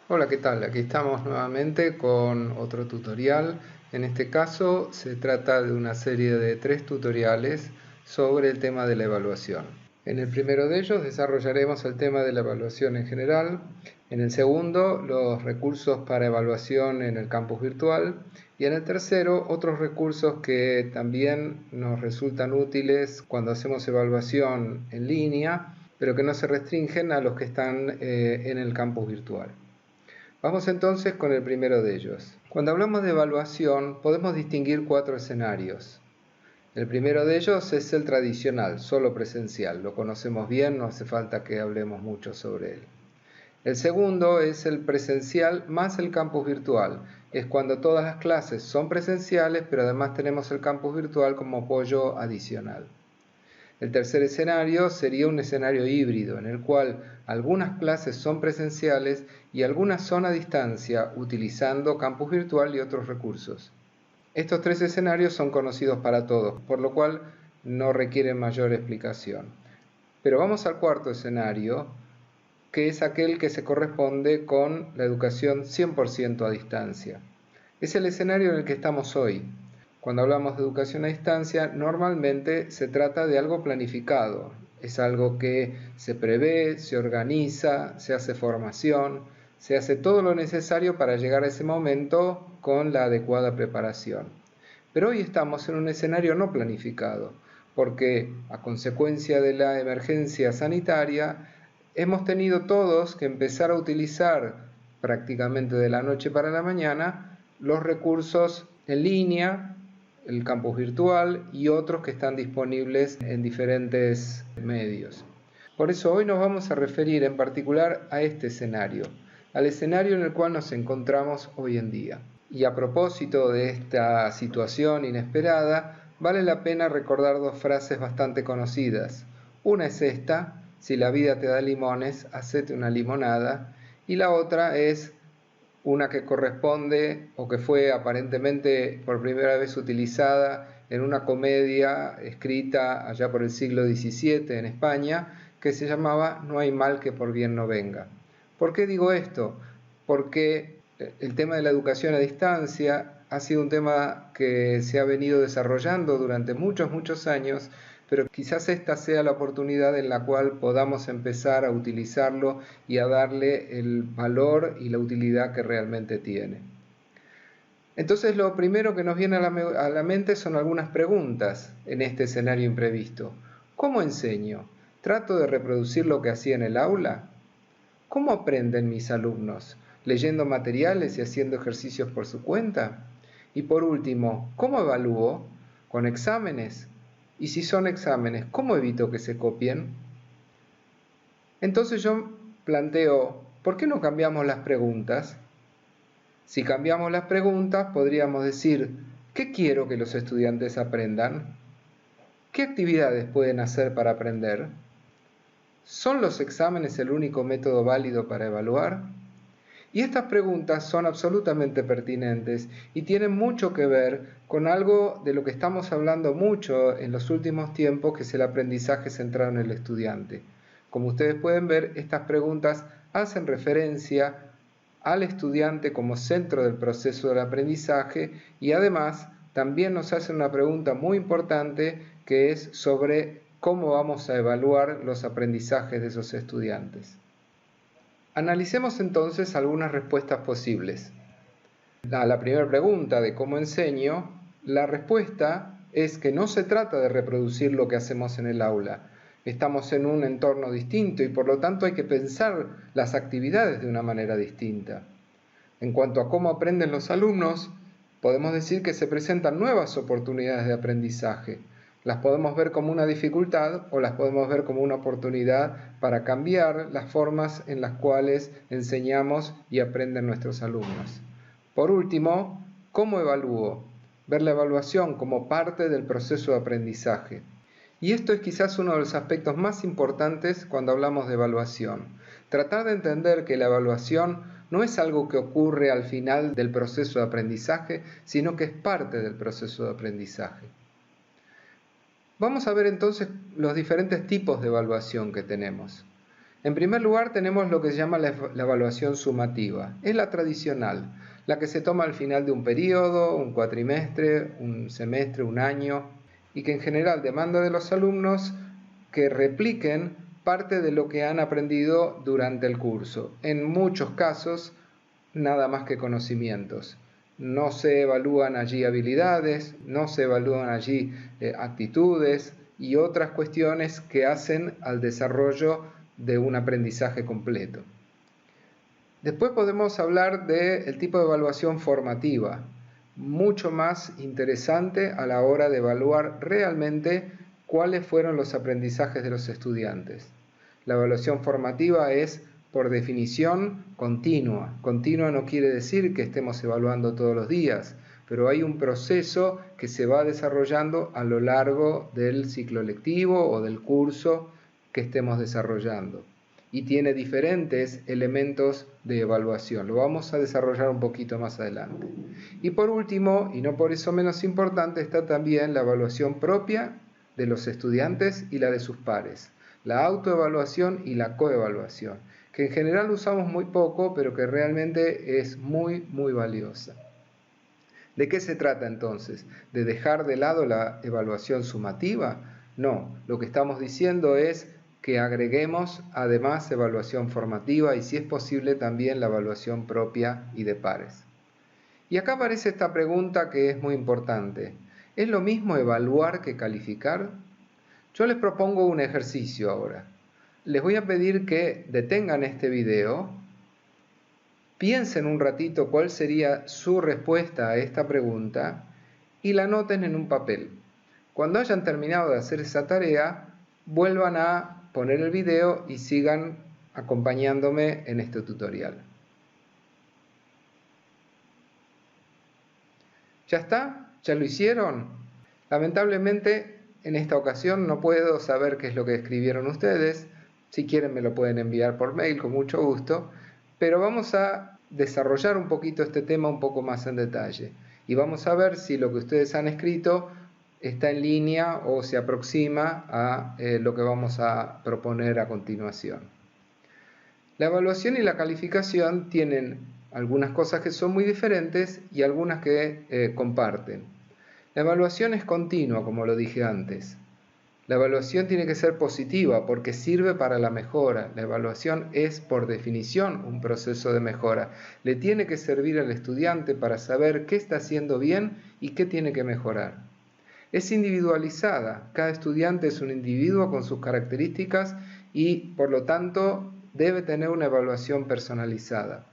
Hola, ¿qué tal? Aquí estamos nuevamente con otro tutorial. En este caso se trata de una serie de 3 tutoriales sobre el tema de la evaluación. En el primero de ellos desarrollaremos el tema de la evaluación en general. En el segundo, los recursos para evaluación en el campus virtual. Y en el tercero, otros recursos que también nos resultan útiles cuando hacemos evaluación en línea, pero que no se restringen a los que están en el campus virtual. Vamos entonces con el primero de ellos. Cuando hablamos de evaluación, podemos distinguir 4 escenarios. El primero de ellos es el tradicional, solo presencial. Lo conocemos bien, no hace falta que hablemos mucho sobre él. El segundo es el presencial más el campus virtual. Es cuando todas las clases son presenciales, pero además tenemos el campus virtual como apoyo adicional. El tercer escenario sería un escenario híbrido, en el cual algunas clases son presenciales y algunas son a distancia, utilizando campus virtual y otros recursos. Estos 3 escenarios son conocidos para todos, por lo cual no requieren mayor explicación. Pero vamos al cuarto escenario, que es aquel que se corresponde con la educación 100% a distancia. Es el escenario en el que estamos hoy. Cuando hablamos de educación a distancia, normalmente se trata de algo planificado. Es algo que se prevé, se organiza, se hace formación, se hace todo lo necesario para llegar a ese momento con la adecuada preparación. Pero hoy estamos en un escenario no planificado, porque a consecuencia de la emergencia sanitaria, hemos tenido todos que empezar a utilizar prácticamente de la noche para la mañana los recursos en línea, el campus virtual y otros que están disponibles en diferentes medios. Por eso hoy nos vamos a referir en particular a este escenario, al escenario en el cual nos encontramos hoy en día. Y a propósito de esta situación inesperada, vale la pena recordar 2 frases bastante conocidas. Una es esta: si la vida te da limones, hacete una limonada. Y la otra es una que corresponde o que fue aparentemente por primera vez utilizada en una comedia escrita allá por el siglo XVII en España, que se llamaba No hay mal que por bien no venga. ¿Por qué digo esto? Porque el tema de la educación a distancia ha sido un tema que se ha venido desarrollando durante muchos años, pero quizás esta sea la oportunidad en la cual podamos empezar a utilizarlo y a darle el valor y la utilidad que realmente tiene. Entonces lo primero que nos viene a la mente son algunas preguntas en este escenario imprevisto. ¿Cómo enseño? ¿Trato de reproducir lo que hacía en el aula? ¿Cómo aprenden mis alumnos? ¿Leyendo materiales y haciendo ejercicios por su cuenta? Y por último, ¿cómo evalúo? ¿Con exámenes? Y si son exámenes, ¿cómo evito que se copien? Entonces yo planteo, ¿por qué no cambiamos las preguntas? Si cambiamos las preguntas, podríamos decir, ¿qué quiero que los estudiantes aprendan? ¿Qué actividades pueden hacer para aprender? ¿Son los exámenes el único método válido para evaluar? Y estas preguntas son absolutamente pertinentes y tienen mucho que ver con algo de lo que estamos hablando mucho en los últimos tiempos, que es el aprendizaje centrado en el estudiante. Como ustedes pueden ver, estas preguntas hacen referencia al estudiante como centro del proceso del aprendizaje y además también nos hacen una pregunta muy importante, que es sobre cómo vamos a evaluar los aprendizajes de esos estudiantes. Analicemos entonces algunas respuestas posibles. A la primera pregunta de cómo enseño, la respuesta es que no se trata de reproducir lo que hacemos en el aula. Estamos en un entorno distinto y por lo tanto hay que pensar las actividades de una manera distinta. En cuanto a cómo aprenden los alumnos, podemos decir que se presentan nuevas oportunidades de aprendizaje. Las podemos ver como una dificultad o las podemos ver como una oportunidad para cambiar las formas en las cuales enseñamos y aprenden nuestros alumnos. Por último, ¿cómo evalúo? Ver la evaluación como parte del proceso de aprendizaje. Y esto es quizás uno de los aspectos más importantes cuando hablamos de evaluación. Tratar de entender que la evaluación no es algo que ocurre al final del proceso de aprendizaje, sino que es parte del proceso de aprendizaje. Vamos a ver entonces los diferentes tipos de evaluación que tenemos. En primer lugar tenemos lo que se llama la evaluación sumativa. Es la tradicional, la que se toma al final de un periodo, un cuatrimestre, un semestre, un año, y que en general demanda de los alumnos que repliquen parte de lo que han aprendido durante el curso. En muchos casos, nada más que conocimientos. No se evalúan allí habilidades, no se evalúan allí actitudes y otras cuestiones que hacen al desarrollo de un aprendizaje completo. Después podemos hablar del tipo de evaluación formativa, mucho más interesante a la hora de evaluar realmente cuáles fueron los aprendizajes de los estudiantes. La evaluación formativa es, por definición, continua. Continua no quiere decir que estemos evaluando todos los días, pero hay un proceso que se va desarrollando a lo largo del ciclo lectivo o del curso que estemos desarrollando. Y tiene diferentes elementos de evaluación. Lo vamos a desarrollar un poquito más adelante. Y por último, y no por eso menos importante, está también la evaluación propia de los estudiantes y la de sus pares. La autoevaluación y la coevaluación, que en general usamos muy poco, pero que realmente es muy valiosa. ¿De qué se trata entonces? ¿De dejar de lado la evaluación sumativa? No, lo que estamos diciendo es que agreguemos además evaluación formativa y si es posible también la evaluación propia y de pares. Y acá aparece esta pregunta que es muy importante. ¿Es lo mismo evaluar que calificar? Yo les propongo un ejercicio ahora. Les voy a pedir que detengan este video, piensen un ratito cuál sería su respuesta a esta pregunta y la anoten en un papel. Cuando hayan terminado de hacer esa tarea, vuelvan a poner el video y sigan acompañándome en este tutorial. ¿Ya está? ¿Ya lo hicieron? Lamentablemente, en esta ocasión no puedo saber qué es lo que escribieron ustedes. Si quieren me lo pueden enviar por mail con mucho gusto. Pero vamos a desarrollar un poquito este tema un poco más en detalle. Y vamos a ver si lo que ustedes han escrito está en línea o se aproxima a lo que vamos a proponer a continuación. La evaluación y la calificación tienen algunas cosas que son muy diferentes y algunas que comparten. La evaluación es continua, como lo dije antes. La evaluación tiene que ser positiva porque sirve para la mejora. La evaluación es, por definición, un proceso de mejora. Le tiene que servir al estudiante para saber qué está haciendo bien y qué tiene que mejorar. Es individualizada. Cada estudiante es un individuo con sus características y, por lo tanto, debe tener una evaluación personalizada.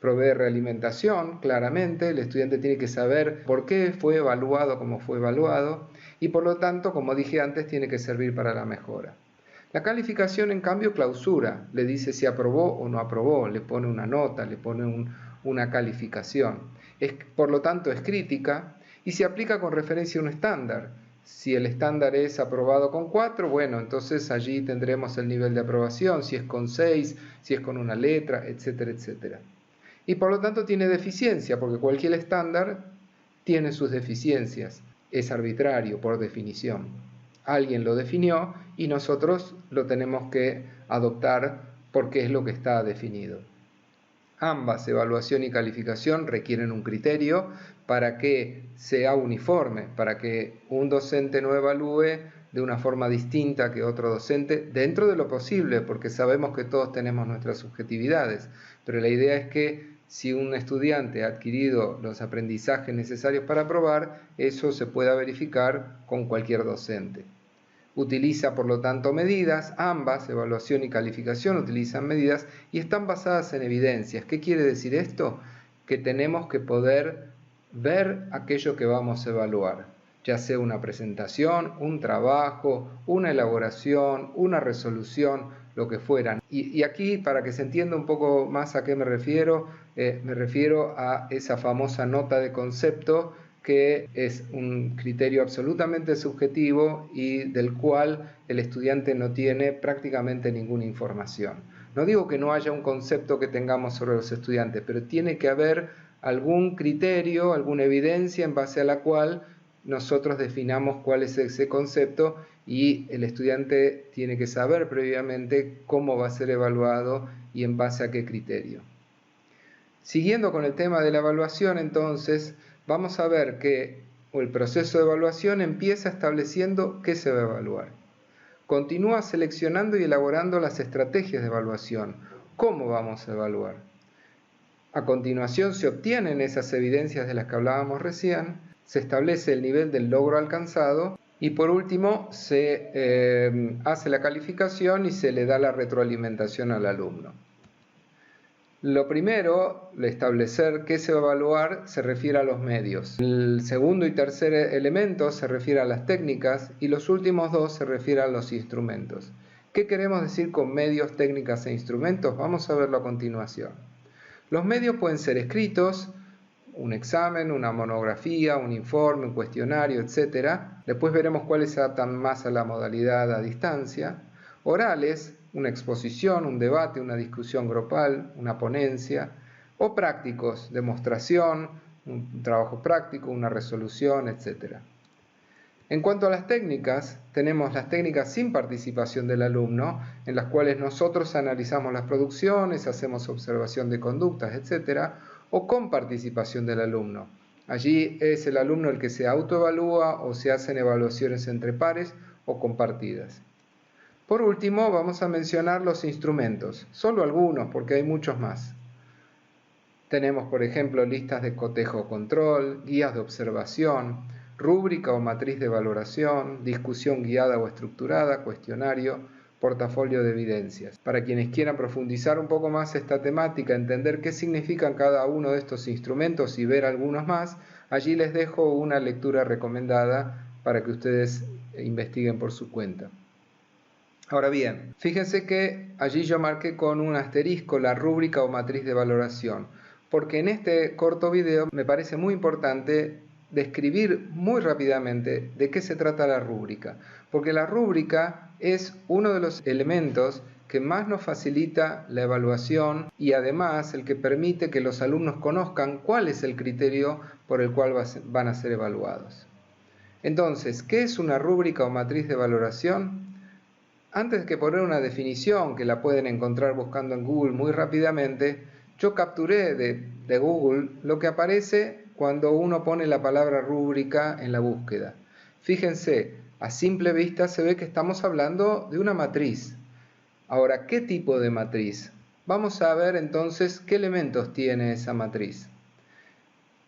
Provee realimentación, claramente, el estudiante tiene que saber por qué fue evaluado como fue evaluado y por lo tanto, como dije antes, tiene que servir para la mejora. La calificación, en cambio, clausura, le dice si aprobó o no aprobó, le pone una nota, le pone una calificación. Por lo tanto, es crítica y se aplica con referencia a un estándar. Si el estándar es aprobado con 4, bueno, entonces allí tendremos el nivel de aprobación, si es con 6, si es con una letra, etcétera, etcétera. Y por lo tanto tiene deficiencia, porque cualquier estándar tiene sus deficiencias. Es arbitrario, por definición. Alguien lo definió y nosotros lo tenemos que adoptar porque es lo que está definido. Ambas, evaluación y calificación, requieren un criterio para que sea uniforme, para que un docente no evalúe de una forma distinta que otro docente, dentro de lo posible, porque sabemos que todos tenemos nuestras subjetividades, pero la idea es que si un estudiante ha adquirido los aprendizajes necesarios para aprobar, eso se pueda verificar con cualquier docente. Utiliza, por lo tanto, medidas, ambas, evaluación y calificación, utilizan medidas y están basadas en evidencias. ¿Qué quiere decir esto? Que tenemos que poder ver aquello que vamos a evaluar, ya sea una presentación, un trabajo, una elaboración, una resolución, lo que fueran. Y aquí, para que se entienda un poco más a qué me refiero a esa famosa nota de concepto, que es un criterio absolutamente subjetivo y del cual el estudiante no tiene prácticamente ninguna información. No digo que no haya un concepto que tengamos sobre los estudiantes, pero tiene que haber algún criterio, alguna evidencia en base a la cual nosotros definamos cuál es ese concepto y el estudiante tiene que saber previamente cómo va a ser evaluado y en base a qué criterio. Siguiendo con el tema de la evaluación, entonces, vamos a ver que el proceso de evaluación empieza estableciendo qué se va a evaluar. Continúa seleccionando y elaborando las estrategias de evaluación. ¿Cómo vamos a evaluar? A continuación se obtienen esas evidencias de las que hablábamos recién, se establece el nivel del logro alcanzado y por último se hace la calificación y se le da la retroalimentación al alumno. Lo primero, establecer qué se va a evaluar, se refiere a los medios. El segundo y tercer elemento se refiere a las técnicas y los últimos dos se refieren a los instrumentos. ¿Qué queremos decir con medios, técnicas e instrumentos? Vamos a verlo a continuación. Los medios pueden ser escritos, un examen, una monografía, un informe, un cuestionario, etc. Después veremos cuáles se adaptan más a la modalidad a distancia. Orales, una exposición, un debate, una discusión grupal, una ponencia. O prácticos, demostración, un trabajo práctico, una resolución, etc. En cuanto a las técnicas, tenemos las técnicas sin participación del alumno, en las cuales nosotros analizamos las producciones, hacemos observación de conductas, etc., o con participación del alumno. Allí es el alumno el que se autoevalúa o se hacen evaluaciones entre pares o compartidas. Por último, vamos a mencionar los instrumentos, solo algunos porque hay muchos más. Tenemos, por ejemplo, listas de cotejo-control, guías de observación, rúbrica o matriz de valoración, discusión guiada o estructurada, cuestionario, portafolio de evidencias. Para quienes quieran profundizar un poco más esta temática, entender qué significan cada uno de estos instrumentos y ver algunos más, allí les dejo una lectura recomendada para que ustedes investiguen por su cuenta. Ahora bien, fíjense que allí yo marqué con un asterisco la rúbrica o matriz de valoración, porque en este corto video me parece muy importante describir muy rápidamente de qué se trata la rúbrica, porque la rúbrica es uno de los elementos que más nos facilita la evaluación y además el que permite que los alumnos conozcan cuál es el criterio por el cual van a ser evaluados. Entonces, ¿qué es una rúbrica o matriz de valoración? Antes que poner una definición que la pueden encontrar buscando en Google muy rápidamente, yo capturé de Google lo que aparece cuando uno pone la palabra rúbrica en la búsqueda. Fíjense, a simple vista se ve que estamos hablando de una matriz. Ahora, ¿qué tipo de matriz? Vamos a ver entonces qué elementos tiene esa matriz.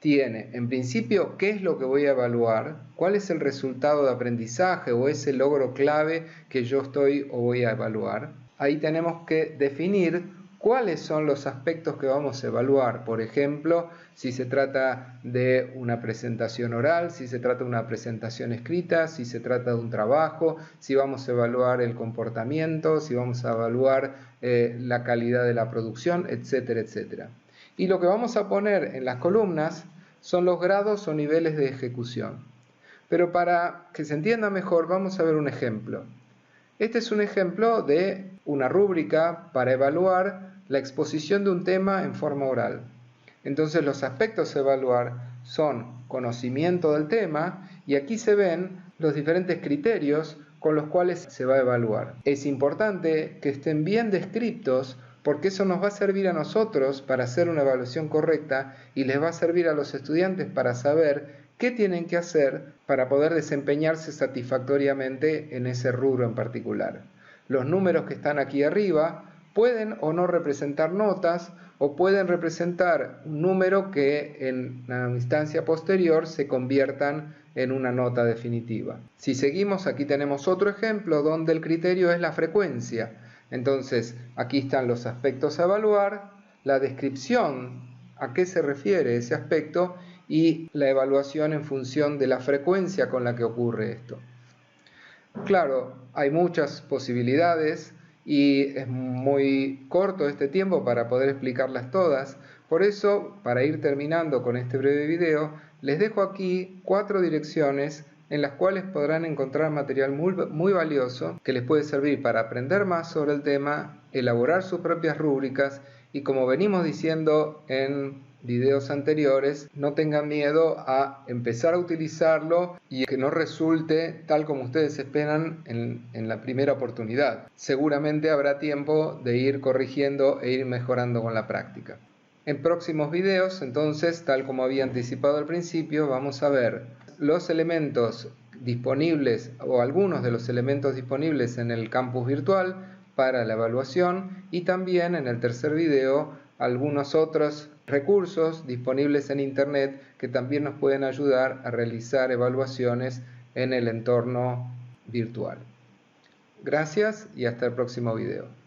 Tiene, en principio, qué es lo que voy a evaluar, cuál es el resultado de aprendizaje o ese logro clave que yo estoy o voy a evaluar. Ahí tenemos que definir cuáles son los aspectos que vamos a evaluar. Por ejemplo, si se trata de una presentación oral, si se trata de una presentación escrita, si se trata de un trabajo, si vamos a evaluar el comportamiento, si vamos a evaluar la calidad de la producción, etcétera, etcétera. Y lo que vamos a poner en las columnas son los grados o niveles de ejecución. Pero para que se entienda mejor, vamos a ver un ejemplo. Este es un ejemplo de una rúbrica para evaluar la exposición de un tema en forma oral. Entonces los aspectos a evaluar son conocimiento del tema y aquí se ven los diferentes criterios con los cuales se va a evaluar. Es importante que estén bien descritos porque eso nos va a servir a nosotros para hacer una evaluación correcta y les va a servir a los estudiantes para saber qué tienen que hacer para poder desempeñarse satisfactoriamente en ese rubro en particular. Los números que están aquí arriba pueden o no representar notas o pueden representar un número que en una instancia posterior se conviertan en una nota definitiva. Si seguimos, aquí tenemos otro ejemplo donde el criterio es la frecuencia. Entonces, aquí están los aspectos a evaluar, la descripción, a qué se refiere ese aspecto y la evaluación en función de la frecuencia con la que ocurre esto. Claro, hay muchas posibilidades y es muy corto este tiempo para poder explicarlas todas. Por eso, para ir terminando con este breve video, les dejo aquí 4 direcciones en las cuales podrán encontrar material muy valioso que les puede servir para aprender más sobre el tema, elaborar sus propias rúbricas y, como venimos diciendo en videos anteriores, no tengan miedo a empezar a utilizarlo y que no resulte tal como ustedes esperan en la primera oportunidad. Seguramente habrá tiempo de ir corrigiendo e ir mejorando con la práctica. En próximos videos, entonces, tal como había anticipado al principio, vamos a ver los elementos disponibles o algunos de los elementos disponibles en el campus virtual para la evaluación, y también en el tercer video algunos otros recursos disponibles en Internet que también nos pueden ayudar a realizar evaluaciones en el entorno virtual. Gracias y hasta el próximo video.